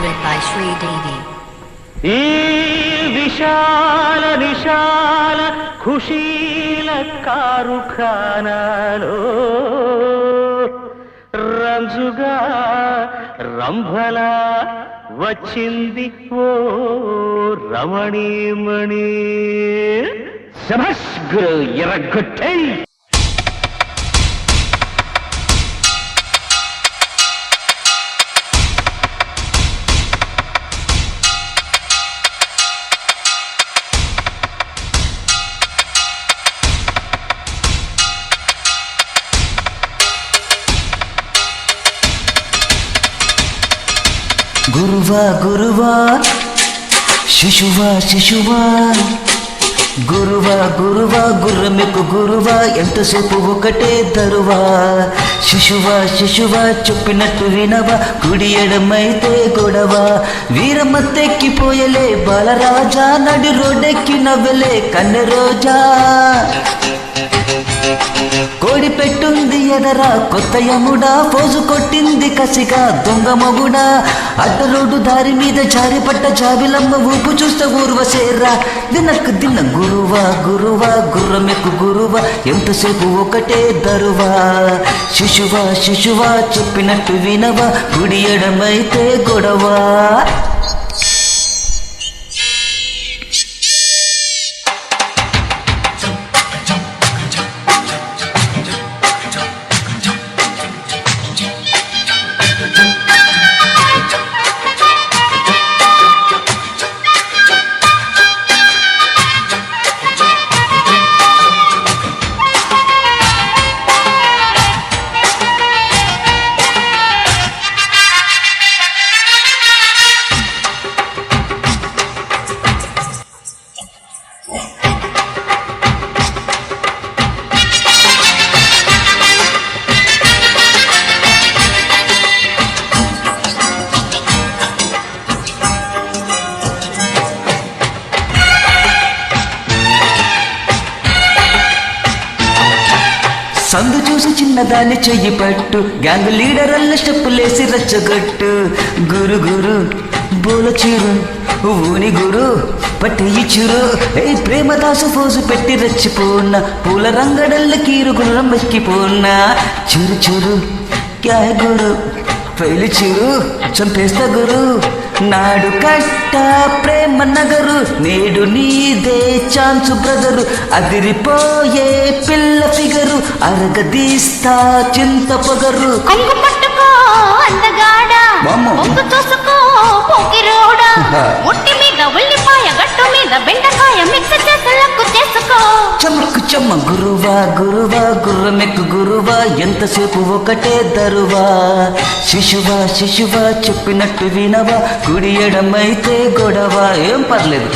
Copyright by Sri Devi. ఈ విశాల విశాల ఖుషీల కారుఖానాలో రంజుగా రంభలా వచ్చింది ఓ రమణీమణి. శభాష్ గురు ఎర్రగొట్టై. గురువా గురువా శిశువా శిశువా గురువా గురువా గుర్రమెక్కు గురువా ఎంతసేపు ఒకటే దరువా. శిశువా శిశువా చెప్పినట్టు వినవా కుడి ఎడమైతే గొడవ. వీరమత్తెక్కిపోయలే బాలరాజా నడి రోడ్డెక్కి నవ్వలే కన్నె రోజా. కోడి పెట్టుంది ఎదరా కొత్త యముడా పోజు కొట్టింది కసిగా దొంగ మొగుడా. అడ్డ రోడ్డు దారి మీద జారిపట్ట జాబిలమ్మ ఊపు చూస్తే ఊర్వసేరా. దినకు దిన గురువా గురువా గుర్రమెక్కు గురువా ఎంతసేపు ఒకటే దరువా. శిశువా శిశువా చెప్పినట్టు వినవా కుడి ఎడమైతే గొడవ. సందు చూసి చిన్నదాన్ని చెయ్యి పట్టు గ్యాంగ్ లీడర్ అల్ల స్టెప్పులేసి రచ్చగట్టు. గురు గురు బోల చిరు ఊని గురు పట్టి ఇచ్చురు. ఏ ప్రేమదాసు ఫోజు పెట్టి రచ్చిపోన్న పూల రంగడల్ల కీరు గుర్రం ఎక్కిపోన్నా. చిరు చిరు క్యా గురు ఫైలు చిరు చంపేస్తా గురు. నాడు కట్ట ప్రేమ నగరు నేడు నీదే ఛాన్సు బ్రదరు. అదిరిపోయే పిల్ల ఫిగరు అరగదీస్తా చింత పొగరు. కొంగు పట్టుకో అందగాడా కొంగు చూసుకో పోకిరోడా. ఒట్టి మీద ఉల్లిపాయ గట్టు మీద బెండకాయ మిక్స్ చేసి లక్కు చేసుకో. చమక్కు చెమ్మ గురువా గురువా గుర్రమెక్కు గురువా ఎంతసేపు ఒకటే దరువా. శిశువా శిశువా చెప్పినట్టు వినవా కుడి ఎడమైతే గొడవ. ఏం పర్లేదు.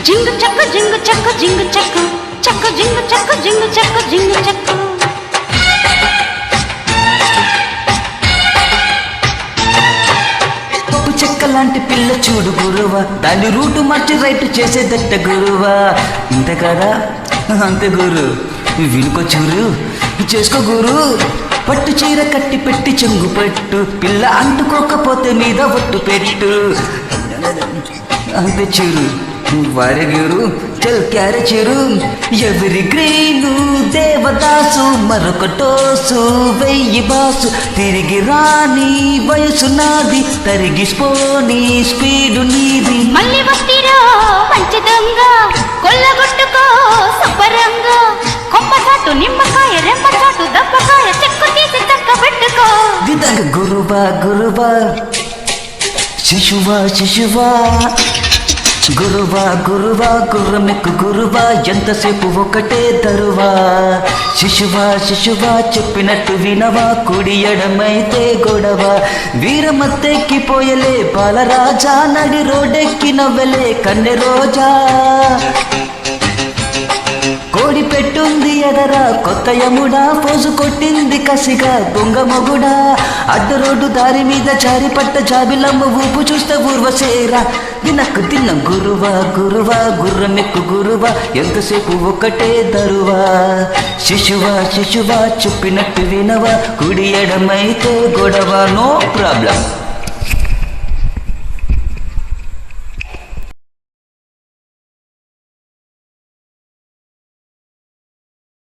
జింగు చక్కు జింగు చక్కు జింగు చక్కు చక్కు జింగు చక్కు జింగు చక్కు జింగు చక్కు. పప్పు చెక్క లాంటి పిల్ల చూడు గురువా దాని రూటు మార్చి రైట్ చేసేదట్ట గురువా. ఇంత కదా అంతే గురు వినుకో చూరు చేసుకో గురు. పట్టు చీర కట్టి పెట్టి చెంగు పెట్టు పిల్ల అంటుకోకపోతే మీద ఒట్టు పెట్టు అంతే చూరు. వారే గురు చల్ క్యారెచరు ఎవరి గ్రీను దేవదాసు మరొక టోసు 1000 బాసు తిరిగి రాని వయసు నాది తరిగిపోని స్పీడు నీది మళ్ళీ వస్తీరా మంచి దొంగ కొల్లగొట్టుకో శుభ్రంగా కొమ్మచాటు నిమ్మకాయ రెమ్మచాటు దప్పకాయ చెక్కు తీసి చక్క పెట్టుకో దిదంగ గురువా గురువా శిశువా శిశువా గురువా గురువా గుర్రమెక్కు గురువా ఎంతసేపు ఒకటే తరువా శిశువా శిశువా చెప్పినట్టు వినవా కుడి ఎడమైతే గొడవ వీరమత్తెక్కిపోయలే బాలరాజా నడి రోడెక్కి నవ్వలే కన్నె రోజా కోడి పెట్టుంది ఎదరా కొత్త యముడా పోజు కొట్టింది కసిగా దొంగ మొగుడా అడ్డ రోడ్డు దారి మీద జారి పట్ట జాబిలమ్మ ఊపు చూస్తే ఊర్వశేరా దినక్కు తిన్న గురువా గురువా గుర్రమెక్కు గురువా ఎంతసేపు ఒకటే దరువా శిశువా శిశువా చెప్పినట్టు వినవా కుడి ఎడమైతే గొడవ నో ప్రాబ్లం